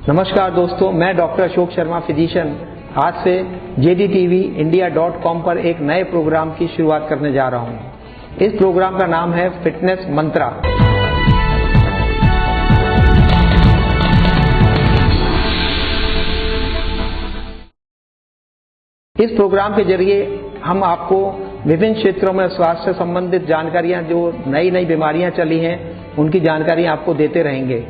नमस्कार दोस्तों, मैं डॉक्टर अशोक शर्मा फिजिशियन आज से JDTV-India.com पर एक नए प्रोग्राम की शुरुआत करने जा रहा हूं। इस प्रोग्राम का नाम है फिटनेस मंत्रा। इस प्रोग्राम के जरिए हम आपको विभिन्न क्षेत्रों में स्वास्थ्य से संबंधित जानकारियां, जो नई नई बीमारियां चली हैं, उनकी जानकारी आपको देते रहेंगे।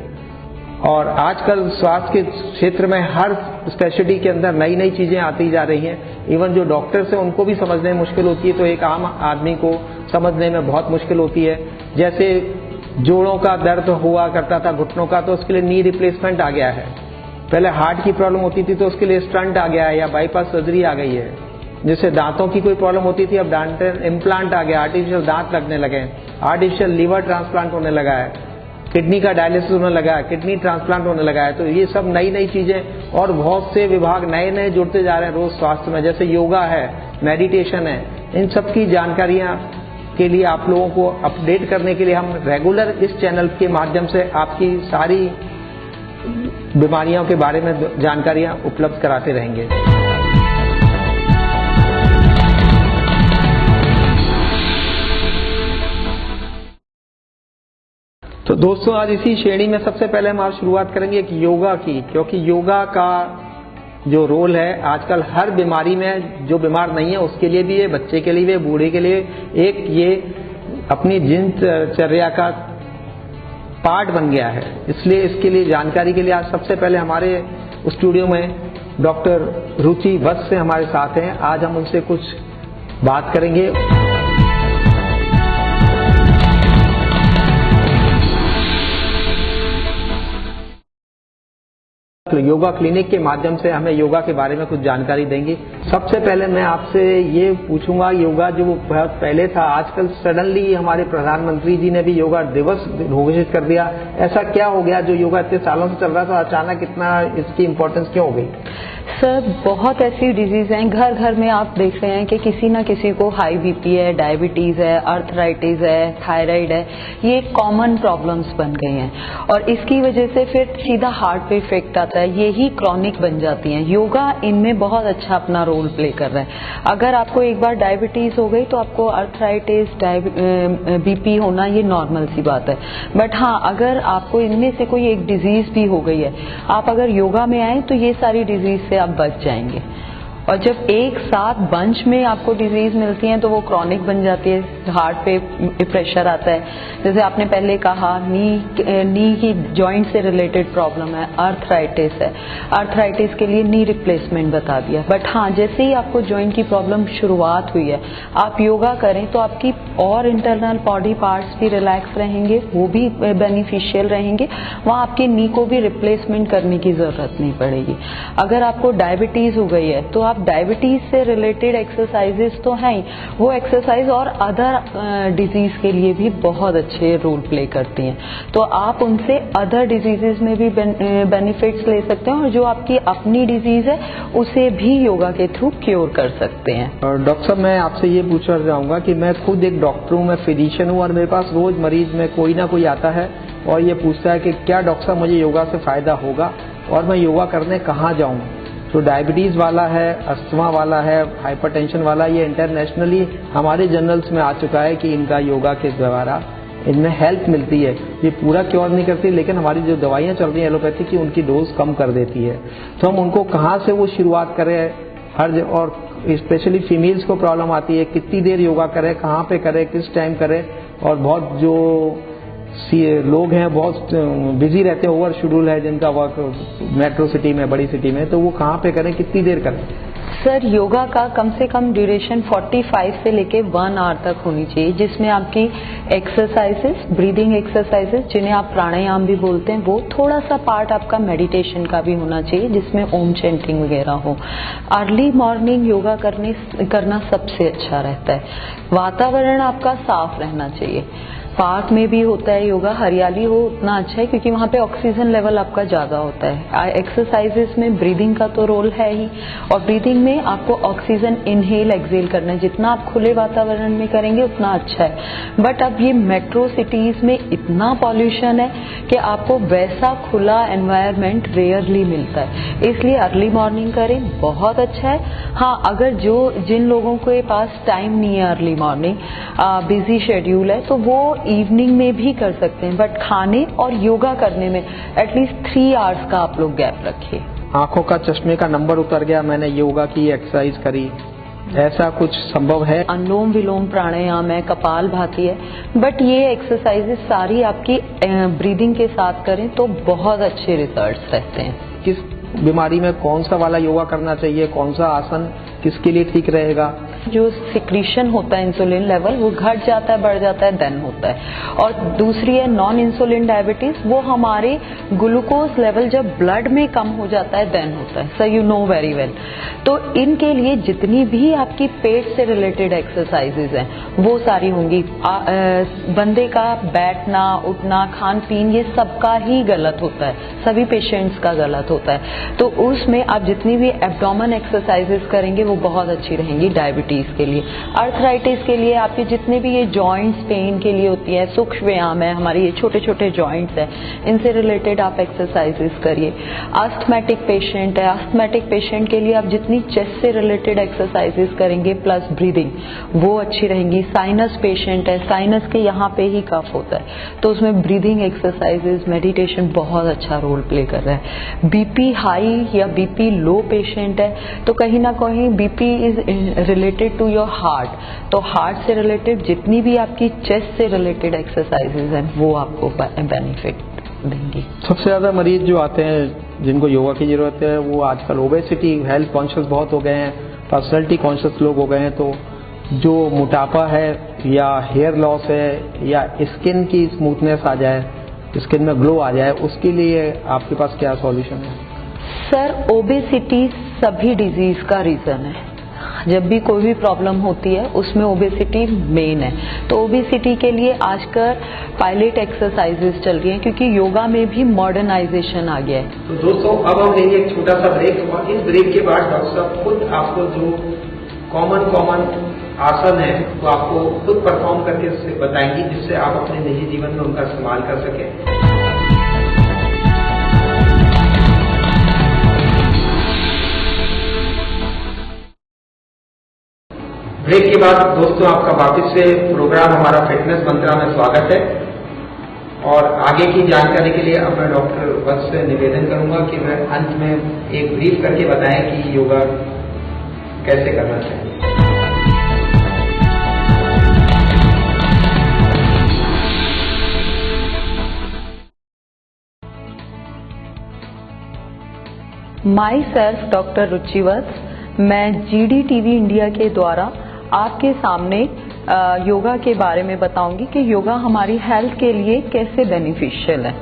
और आजकल स्वास्थ्य के क्षेत्र में हर स्पेशलिटी के अंदर नई नई चीजें आती जा रही हैं। इवन जो डॉक्टर्स हैं उनको भी समझने में मुश्किल होती है, तो एक आम आदमी को समझने में बहुत मुश्किल होती है। जैसे जोड़ों का दर्द हुआ करता था, घुटनों का, तो उसके लिए नी रिप्लेसमेंट आ गया है। पहले हार्ट की प्रॉब्लम होती थी तो उसके लिए स्टंट आ गया है या बाईपास सर्जरी आ गई है। जिससे दांतों की कोई प्रॉब्लम होती थी, अब दांत इम्प्लांट आ गया, आर्टिफिशियल दांत लगने लगे, आर्टिफिशियल लीवर ट्रांसप्लांट होने लगा है, किडनी का डायलिसिस होने लगा है, किडनी ट्रांसप्लांट होने लगा है। तो ये सब नई नई चीजें और बहुत से विभाग नए नए जुड़ते जा रहे हैं रोज स्वास्थ्य में। जैसे योगा है, मेडिटेशन है, इन सब की जानकारियां के लिए आप लोगों को अपडेट करने के लिए हम रेगुलर इस चैनल के माध्यम से आपकी सारी बीमारियों के बारे में जानकारियां उपलब्ध कराते रहेंगे। तो दोस्तों, आज इसी श्रेणी में सबसे पहले हम आज शुरुआत करेंगे एक योगा की, क्योंकि योगा का जो रोल है आजकल हर बीमारी में, जो बीमार नहीं है उसके लिए भी है, बच्चे के लिए भी, बूढ़े के लिए, एक ये अपनी दिनचर्या का पार्ट बन गया है। इसलिए इसके लिए जानकारी के लिए आज सबसे पहले हमारे स्टूडियो में डॉक्टर रुचि वत्स से हमारे साथ हैं। आज हम उनसे कुछ बात करेंगे। योगा क्लिनिक के माध्यम से हमें योगा के बारे में कुछ जानकारी देंगी। सबसे पहले मैं आपसे ये पूछूंगा, योगा जो बहुत पहले था, आजकल सडनली हमारे प्रधानमंत्री जी ने भी योगा दिवस घोषित कर दिया। ऐसा क्या हो गया जो योगा इतने सालों से चल रहा था, अचानक इतना इसकी इम्पोर्टेंस क्यों हो गई? सर, बहुत ऐसी डिजीज हैं, घर घर में आप देख रहे हैं कि किसी ना किसी को हाई बीपी है, डायबिटीज है, अर्थराइटिस है, थायराइड है। ये कॉमन प्रॉब्लम्स बन गए हैं और इसकी वजह से फिर सीधा हार्ट पे इफेक्ट आता है। ये ही क्रॉनिक बन जाती हैं। योगा इनमें बहुत अच्छा अपना रोल प्ले कर रहा है। अगर आपको एक बार डायबिटीज हो गई तो आपको अर्थराइटिस, बीपी होना ये नॉर्मल सी बात है। बट हाँ, अगर आपको इनमें से कोई एक डिजीज भी हो गई है, आप अगर योगा में आए तो ये सारी डिजीज से आप बच जाएंगे। और जब एक साथ बंच में आपको डिजीज मिलती है तो वो क्रॉनिक बन जाती है। हार्ट पे प्रेशर आता है, जैसे आपने पहले कहा, नी की जॉइंट से रिलेटेड प्रॉब्लम है, अर्थराइटिस है, अर्थराइटिस के लिए नी रिप्लेसमेंट बता दिया। बट हाँ, जैसे ही आपको जॉइंट की प्रॉब्लम शुरुआत हुई है, आप योगा करें तो आपकी और इंटरनल बॉडी पार्ट्स भी रिलैक्स रहेंगे, वो भी बेनिफिशियल रहेंगे। वहाँ आपके नी को भी रिप्लेसमेंट करने की जरूरत नहीं पड़ेगी। अगर आपको डायबिटीज हो गई है तो आप डायबिटीज से रिलेटेड एक्सरसाइजेस तो हैं ही, वो एक्सरसाइज और अदर डिजीज के लिए भी बहुत अच्छे रोल प्ले करती हैं। तो आप उनसे अदर डिजीजेस में भी बेनिफिट्स ले सकते हैं और जो आपकी अपनी डिजीज है उसे भी योगा के थ्रू क्योर कर सकते हैं। और डॉक्टर साहब, मैं आपसे ये पूछना चाहूंगा कि मैं खुद एक डॉक्टर हूँ, मैं फिजिशियन हूँ और मेरे पास रोज मरीज में कोई ना कोई आता है और ये पूछता है कि क्या डॉक्टर साहब मुझे योगा से फायदा होगा और मैं योगा करने कहाँ जाऊँ? तो डायबिटीज वाला है, अस्थमा वाला है, हाइपरटेंशन वाला, ये इंटरनेशनली हमारे जर्नल्स में आ चुका है कि इनका योगा के द्वारा इनमें हेल्प मिलती है। ये पूरा क्योर नहीं करती, लेकिन हमारी जो दवाइयाँ चल रही हैं एलोपैथी की, उनकी डोज कम कर देती है। तो हम उनको कहाँ से वो शुरुआत करें, और स्पेशली फीमेल्स को प्रॉब्लम आती है, कितनी देर योगा करें, कहाँ पे करें, किस टाइम करें। और बहुत जो लोग हैं बहुत बिजी रहते हैं, ओवर शेड्यूल है जिनका वर्क मेट्रो सिटी में, बड़ी सिटी में, तो वो कहाँ पे करें, कितनी देर करें? सर, योगा का कम से कम ड्यूरेशन 45 से लेके 1 आवर तक होनी चाहिए, जिसमें आपकी एक्सरसाइजेस, ब्रीदिंग एक्सरसाइजेस, जिन्हें आप प्राणायाम भी बोलते हैं, वो थोड़ा सा पार्ट आपका मेडिटेशन का भी होना चाहिए, जिसमें ओम चैंटिंग वगैरह हो। अर्ली मॉर्निंग योगा करना सबसे अच्छा रहता है। वातावरण आपका साफ रहना चाहिए। पार्क में भी होता है योगा, हरियाली हो उतना अच्छा है क्योंकि वहाँ पे ऑक्सीजन लेवल आपका ज़्यादा होता है। एक्सरसाइजेस में ब्रीदिंग का तो रोल है ही, और ब्रीदिंग में आपको ऑक्सीजन इनहेल एक्सेल करना है। जितना आप खुले वातावरण में करेंगे उतना अच्छा है। बट अब ये मेट्रो सिटीज़ में इतना पॉल्यूशन है कि आपको वैसा खुला एनवायरनमेंट रेयरली मिलता है, इसलिए अर्ली मॉर्निंग करें, बहुत अच्छा है। हाँ, अगर जिन लोगों के पास टाइम नहीं है अर्ली मॉर्निंग, बिजी शेड्यूल है, तो वो इवनिंग में भी कर सकते हैं, बट खाने और योगा करने में एटलीस्ट 3 आवर्स का आप लोग गैप रखिए। आंखों का चश्मे का नंबर उतर गया, मैंने योगा की, एक्सरसाइज करी, ऐसा कुछ संभव है? अनुलोम विलोम प्राणायाम है, कपाल भाती है, बट ये एक्सरसाइजेस सारी आपकी ब्रीदिंग के साथ करें तो बहुत अच्छे रिजल्ट्स रहते हैं। किस बीमारी में कौन सा वाला योगा करना चाहिए, कौन सा आसन किसके लिए ठीक रहेगा? जो सिक्रीशन होता है इंसुलिन लेवल वो घट जाता है, बढ़ जाता है, देन होता है। और दूसरी है नॉन इंसुलिन डायबिटीज, वो हमारे ग्लूकोज लेवल जब ब्लड में कम हो जाता है देन होता है। So you know very well. तो इनके लिए जितनी भी आपकी पेट से रिलेटेड एक्सरसाइजेज हैं वो सारी होंगी। बंदे का बैठना, उठना, खान पीन ये सबका ही गलत होता है, सभी पेशेंट्स का गलत होता है। तो उसमें आप जितनी भी एब्डोमेन एक्सरसाइजेज करेंगे वो बहुत अच्छी रहेंगी डायबिटीज के लिए। अर्थराइटिस के लिए आपके जितने भी ये जॉइंट्स पेन के लिए होती है, सूक्ष्म व्यायाम है, हमारे ये छोटे छोटे जॉइंट्स हैं, इनसे रिलेटेड आप एक्सरसाइजेस करिए। अस्थमैटिक पेशेंट है, अस्थमैटिक पेशेंट के लिए आप जितनी चेस्ट से रिलेटेड एक्सरसाइजेस करेंगे प्लस ब्रीदिंग वो अच्छी रहेंगी। साइनस पेशेंट है, साइनस के यहाँ पे ही कफ होता है तो उसमें ब्रीदिंग एक्सरसाइजेस, मेडिटेशन बहुत अच्छा रोल प्ले कर रहा है। बीपी हाई या बीपी लो पेशेंट है तो कहीं ना कहीं BP is related to your heart, तो हार्ट से रिलेटेड जितनी भी आपकी चेस्ट से रिलेटेड एक्सरसाइजेज हैं वो आपको बेनिफिट देंगी। सबसे ज्यादा मरीज जो आते हैं जिनको योगा की जरूरत है वो आजकल ओबेसिटी, हेल्थ कॉन्शियस बहुत हो गए हैं, पर्सनैलिटी कॉन्शियस लोग हो गए हैं। तो जो मोटापा है या हेयर लॉस है या स्किन की स्मूथनेस आ जाए, स्किन में ग्लो आ जाए, उसके लिए आपके पास क्या सॉल्यूशन है? सर, ओबेसिटी सभी डिजीज का रीजन है। जब भी कोई भी प्रॉब्लम होती है उसमें ओबेसिटी मेन है। तो ओबेसिटी के लिए आजकल पायलट एक्सरसाइजेस चल रही हैं क्योंकि योगा में भी मॉडर्नाइजेशन आ गया है। तो दोस्तों अब हम लेंगे एक छोटा सा ब्रेक और इस ब्रेक के बाद डॉक्टर साहब खुद आपको जो कॉमन आसन है तो आपको खुद परफॉर्म करके बताएंगी जिससे आप अपने निजी जीवन में उनका इस्तेमाल कर सकें। ब्रेक के बाद दोस्तों आपका वापस से प्रोग्राम हमारा फिटनेस मंत्रा में स्वागत है। और आगे की जानकारी के लिए अब मैं डॉक्टर वत्स से निवेदन करूंगा कि वह अंत में एक ब्रीफ करके बताएं कि योगा कैसे करना चाहिए। माई सेल्फ डॉक्टर रुचि वत्स, मैं GD TV इंडिया के द्वारा आपके सामने योगा के बारे में बताऊंगी कि योगा हमारी हेल्थ के लिए कैसे बेनिफिशियल है।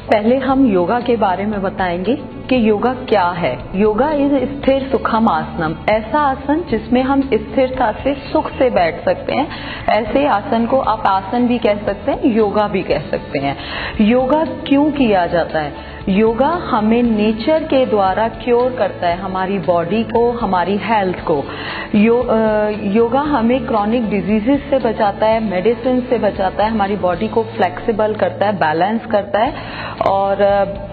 पहले हम योगा के बारे में बताएंगे कि योगा क्या है। योगा इज स्थिर सुखम आसनम, ऐसा आसन जिसमें हम स्थिरता से सुख से बैठ सकते हैं। ऐसे आसन को आप आसन भी कह सकते हैं, योगा भी कह सकते हैं। योगा क्यों किया जाता है? योगा हमें नेचर के द्वारा क्योर करता है, हमारी बॉडी को, हमारी हेल्थ को। योगा हमें क्रॉनिक डिजीजेस से बचाता है, मेडिसिन से बचाता है, हमारी बॉडी को फ्लेक्सिबल करता है, बैलेंस करता है और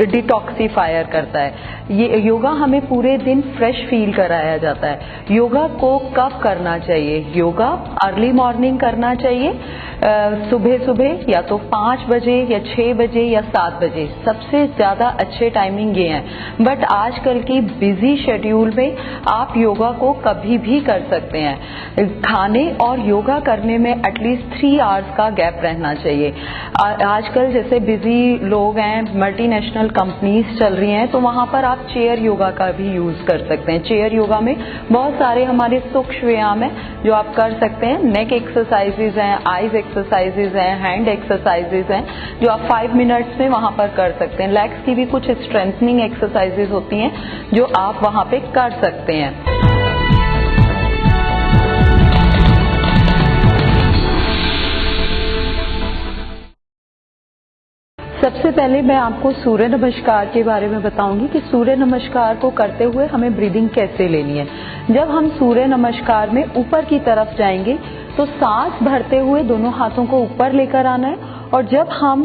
डिटॉक्सीफायर करता है। ये योगा हमें पूरे दिन फ्रेश फील कराया जाता है। योगा को कब करना चाहिए? योगा अर्ली मॉर्निंग करना चाहिए, सुबह सुबह या तो 5 बजे या 6 बजे या 7 बजे, सबसे ज़्यादा अच्छे टाइमिंग ये हैं। बट आजकल की बिजी शेड्यूल में आप योगा को कभी भी कर सकते हैं। खाने और योगा करने में एटलीस्ट 3 आवर्स का गैप रहना चाहिए। आजकल जैसे बिजी लोग हैं, मल्टीनेशनल कंपनीज चल रही हैं, तो वहाँ पर आप चेयर योगा का भी यूज कर सकते हैं। चेयर योगा में बहुत सारे हमारे सूक्ष्म व्यायाम है जो आप कर सकते हैं। नेक एक्सरसाइजेज हैं, आईज एक्सरसाइजेज हैं, हैंड एक्सरसाइजेज हैं जो आप 5 मिनट्स में वहाँ पर कर सकते हैं। लेग्स की भी कुछ स्ट्रेंथनिंग एक्सरसाइजेज होती हैं जो आप वहाँ पे कर सकते हैं। सबसे पहले मैं आपको सूर्य नमस्कार के बारे में बताऊंगी कि सूर्य नमस्कार को करते हुए हमें ब्रीदिंग कैसे लेनी है। जब हम सूर्य नमस्कार में ऊपर की तरफ जाएंगे तो सांस भरते हुए दोनों हाथों को ऊपर लेकर आना है, और जब हम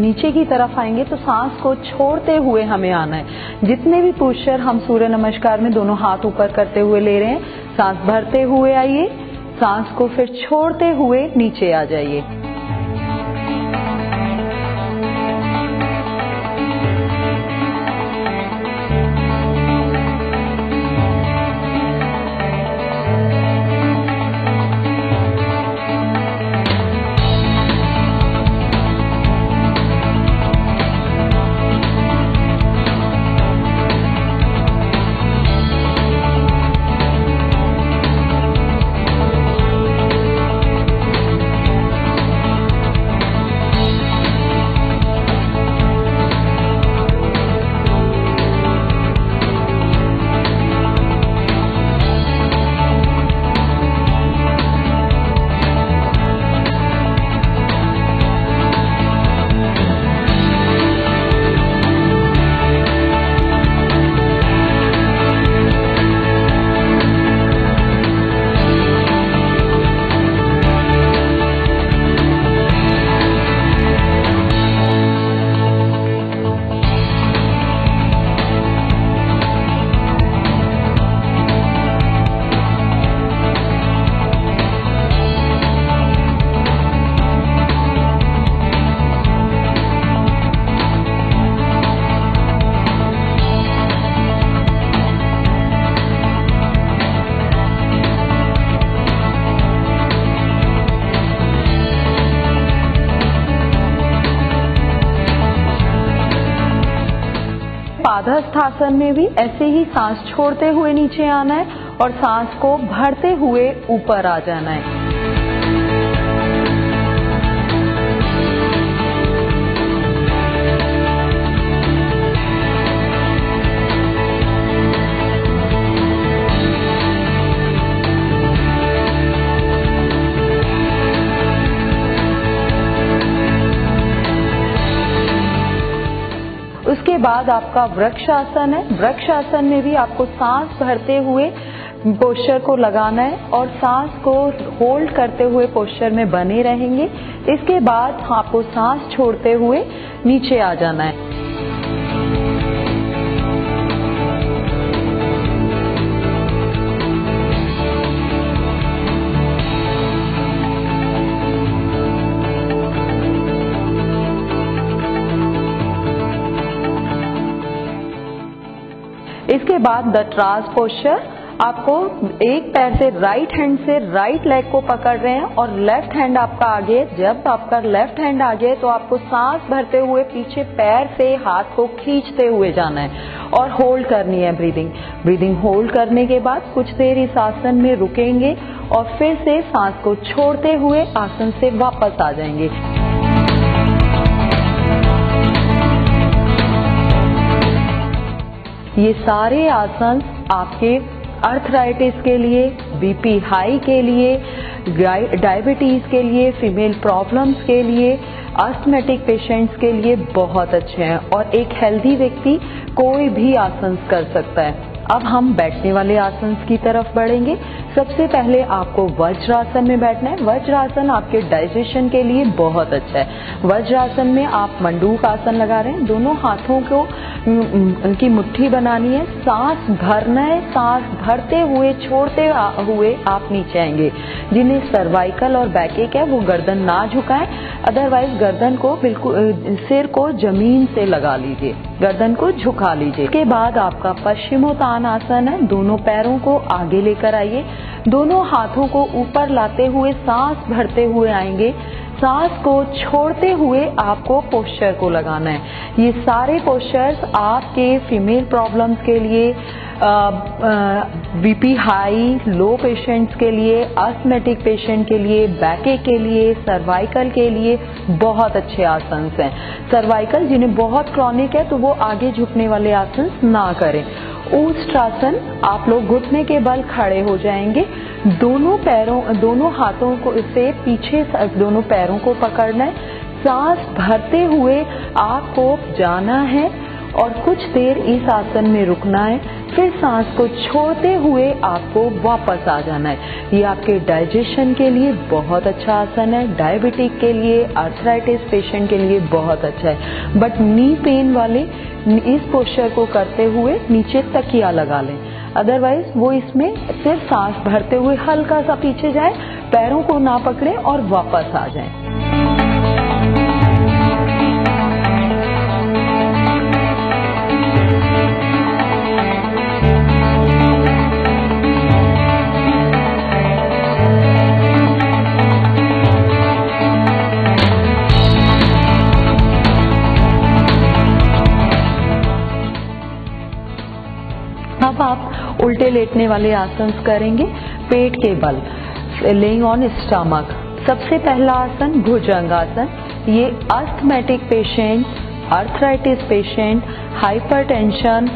नीचे की तरफ आएंगे तो सांस को छोड़ते हुए हमें आना है। जितने भी पोस्चर हम सूर्य नमस्कार में दोनों हाथ ऊपर करते हुए ले रहे हैं, सांस भरते हुए आइए, सांस को फिर छोड़ते हुए नीचे आ जाइए। पादहस्तासन में भी ऐसे ही सांस छोड़ते हुए नीचे आना है और सांस को भरते हुए ऊपर आ जाना है। उसके बाद आपका वृक्षासन है। वृक्षासन में भी आपको सांस भरते हुए पोस्चर को लगाना है और सांस को होल्ड करते हुए पोस्चर में बने रहेंगे। इसके बाद आपको सांस छोड़ते हुए नीचे आ जाना है। इसके बाद दटराज पोस्चर, आपको एक पैर से राइट हैंड से राइट लेग को पकड़ रहे हैं और लेफ्ट हैंड आपका आगे। जब आपका लेफ्ट हैंड आगे तो आपको सांस भरते हुए पीछे पैर से हाथ को खींचते हुए जाना है और होल्ड करनी है ब्रीदिंग होल्ड करने के बाद कुछ देर इस आसन में रुकेंगे और फिर से सांस को छोड़ते हुए आसन से वापस आ जाएंगे। ये सारे आसन आपके अर्थराइटिस के लिए, बीपी हाई के लिए, डायबिटीज के लिए, फीमेल प्रॉब्लम्स के लिए, अस्थमेटिक पेशेंट्स के लिए बहुत अच्छे हैं और एक हेल्दी व्यक्ति कोई भी आसन कर सकता है। अब हम बैठने वाले आसन की तरफ बढ़ेंगे। सबसे पहले आपको वज्रासन में बैठना है। वज्रासन आपके डाइजेशन के लिए बहुत अच्छा है। वज्रासन में आप मंडूक आसन लगा रहे हैं, दोनों हाथों को उनकी मुट्ठी बनानी है, सांस भरना है, सांस भरते हुए छोड़ते हुए आप नीचे आएंगे। जिन्हें सर्वाइकल और बैकएक है वो गर्दन ना झुकाएं, अदरवाइज गर्दन को बिल्कुल सिर को जमीन से लगा लीजिए, गर्दन को झुका लीजिए। इसके बाद आपका पश्चिमोत्तान आसन है। दोनों पैरों को आगे लेकर आइए, दोनों हाथों को ऊपर लाते हुए सांस भरते हुए आएंगे, सांस को छोड़ते हुए आपको पोस्चर को लगाना है। ये सारे पोस्चर्स आपके फीमेल प्रॉब्लम्स के लिए, बीपी हाई लो पेशेंट्स के लिए, अस्थमेटिक पेशेंट के लिए, बैके के लिए, सर्वाइकल के लिए बहुत अच्छे आसन हैं। सर्वाइकल जिन्हें बहुत क्रॉनिक है तो वो आगे झुकने वाले आसन ना करें। ऊष्ट्रासन, आप लोग घुटने के बल खड़े हो जाएंगे, दोनों हाथों को से पीछे दोनों पैरों को पकड़ना है, सांस भरते हुए आपको जाना है और कुछ देर इस आसन में रुकना है, फिर सांस को छोड़ते हुए आपको वापस आ जाना है। ये आपके डाइजेशन के लिए बहुत अच्छा आसन है, डायबिटिक के लिए, आर्थराइटिस पेशेंट के लिए बहुत अच्छा है। बट नी पेन वाले इस पोस्चर को करते हुए नीचे तकिया लगा लें, अदरवाइज वो इसमें सिर्फ सांस भरते हुए हल्का सा पीछे जाए, पैरों को ना पकड़े और वापस आ जाएं। अब आप उल्टे लेटने वाले आसन करेंगे पेट के बल, लेइंग ऑन स्टमक। सबसे पहला आसन भुजंगासन। ये asthmatic patient, arthritis patient, hypertension,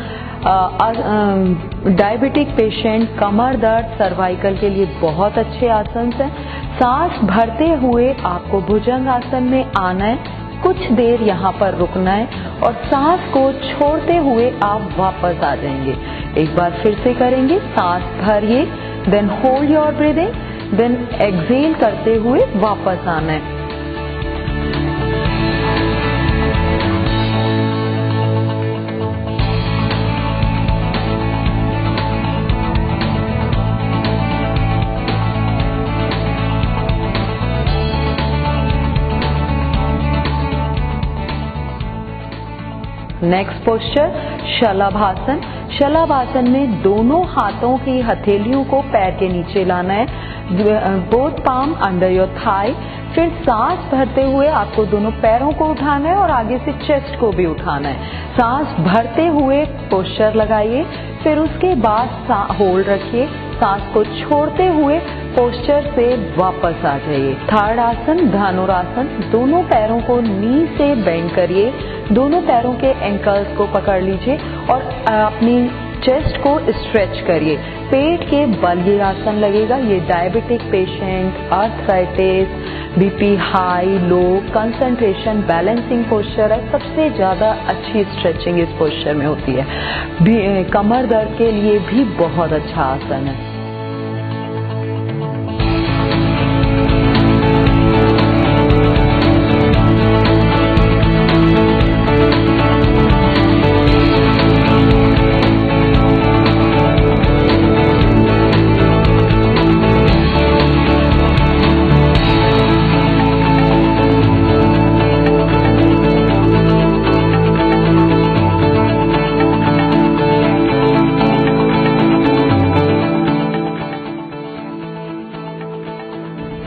diabetic patient, कमर दर्द, सर्वाइकल के लिए बहुत अच्छे आसन हैं। सांस भरते हुए आपको भुजंगासन में आना है, कुछ देर यहाँ पर रुकना है और सांस को छोड़ते हुए आप वापस आ जाएंगे। एक बार फिर से करेंगे, सांस भरिए, then hold your breathing, then exhale करते हुए वापस आना है। नेक्स्ट पोस्चर शलभासन। शलभासन में दोनों हाथों की हथेलियों को पैर के नीचे लाना है, both palm under your thigh. फिर सांस भरते हुए आपको दोनों पैरों को उठाना है और आगे से चेस्ट को भी उठाना है। सांस भरते हुए पोस्चर लगाइए, फिर उसके बाद होल्ड रखिए, सांस को छोड़ते हुए पोस्चर से वापस आ जाइए। थर्ड आसन धनुरासन। दोनों पैरों को नी से बेंड करिए, दोनों पैरों के एंकल्स को पकड़ लीजिए और अपनी चेस्ट को स्ट्रेच करिए। पेट के बल ये आसन लगेगा। ये diabetic patient, arthritis, BP high low, concentration, balancing posture है, सबसे ज्यादा अच्छी स्ट्रेचिंग इस पोस्चर में होती है। कमर दर्द के लिए भी बहुत अच्छा आसन है।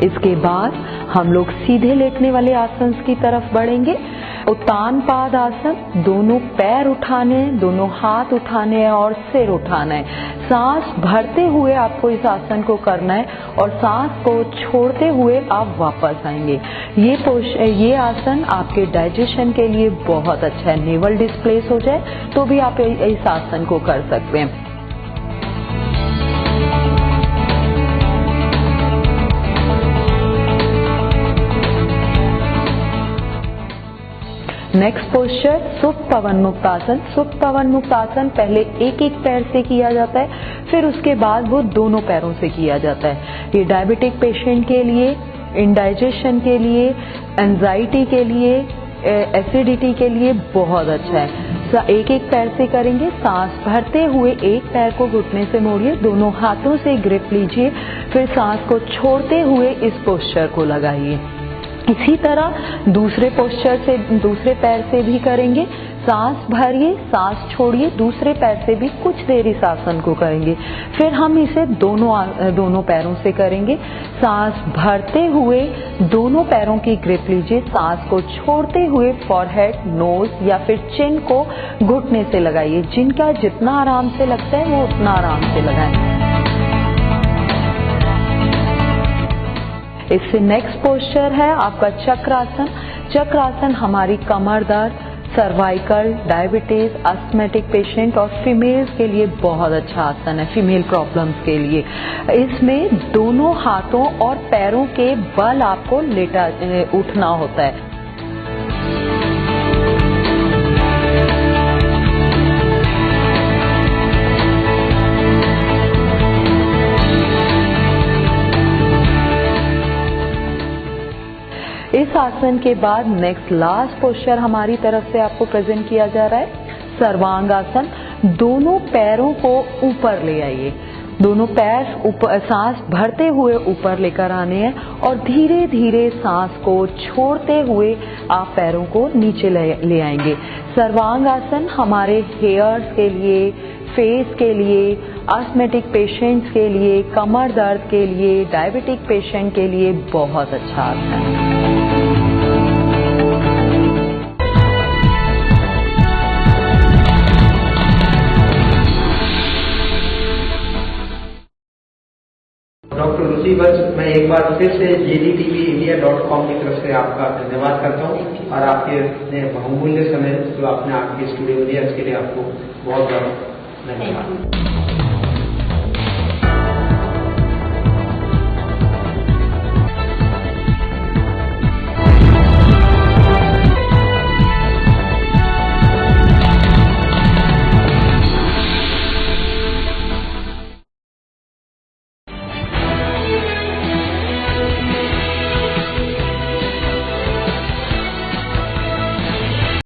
इसके बाद हम लोग सीधे लेटने वाले आसन की तरफ बढ़ेंगे। उत्तान पाद आसन। दोनों पैर उठाने हैं, दोनों हाथ उठाने हैं और सिर उठाना है। सांस भरते हुए आपको इस आसन को करना है और सांस को छोड़ते हुए आप वापस आएंगे। ये आसन आपके डाइजेशन के लिए बहुत अच्छा है। नेवल डिस्प्लेस हो जाए तो भी आप इस आसन को कर सकते हैं। नेक्स्ट पोस्चर सुप्त पवन मुक्त आसन। सुप्त पवन मुक्त आसन पहले एक एक पैर से किया जाता है, फिर उसके बाद वो दोनों पैरों से किया जाता है। ये डायबिटिक पेशेंट के लिए, इंडाइजेशन के लिए, एंजाइटी के लिए, एसिडिटी के लिए बहुत अच्छा है। एक एक पैर से करेंगे। सांस भरते हुए एक पैर को घुटने से मोड़िए, दोनों हाथों से ग्रिप लीजिए, फिर सांस को छोड़ते हुए इस पोस्चर को लगाइए। इसी तरह दूसरे पोस्चर से, दूसरे पैर से भी करेंगे। सांस भरिए, सांस छोड़िए, दूसरे पैर से भी कुछ देर इस आसन को करेंगे। फिर हम इसे दोनों पैरों से करेंगे। सांस भरते हुए दोनों पैरों की ग्रिप लीजिए, सांस को छोड़ते हुए फॉरहेड, नोज या फिर चिन को घुटने से लगाइए। जिनका जितना आराम से लगता है वो उतना आराम से लगाएं। इससे नेक्स्ट पोस्चर है आपका चक्रासन। चक्रासन हमारी कमर दर्द, सर्वाइकल, डायबिटीज, अस्थमैटिक पेशेंट और फीमेल्स के लिए बहुत अच्छा आसन है, फीमेल प्रॉब्लम्स के लिए। इसमें दोनों हाथों और पैरों के बल आपको उठना होता है। आसन के बाद नेक्स्ट लास्ट पोस्चर हमारी तरफ से आपको प्रेजेंट किया जा रहा है सर्वांग आसन। दोनों पैरों को ऊपर ले आइए, दोनों पैर ऊपर, सांस भरते हुए ऊपर लेकर आने हैं और धीरे धीरे सांस को छोड़ते हुए आप पैरों को नीचे ले आएंगे। सर्वांग आसन हमारे हेयर्स के लिए, फेस के लिए, आस्थमेटिक पेशेंट्स के लिए, कमर दर्द के लिए, डायबिटिक पेशेंट के लिए बहुत अच्छा आसन है। डॉक्टर रुचि, बस मैं एक बार फिर से JDTVindia.com की तरफ से आपका धन्यवाद करता हूँ और आपके बहुमूल्य समय जो आपने आपके स्टूडियो में दिया, इसके लिए आपको बहुत बहुत धन्यवाद।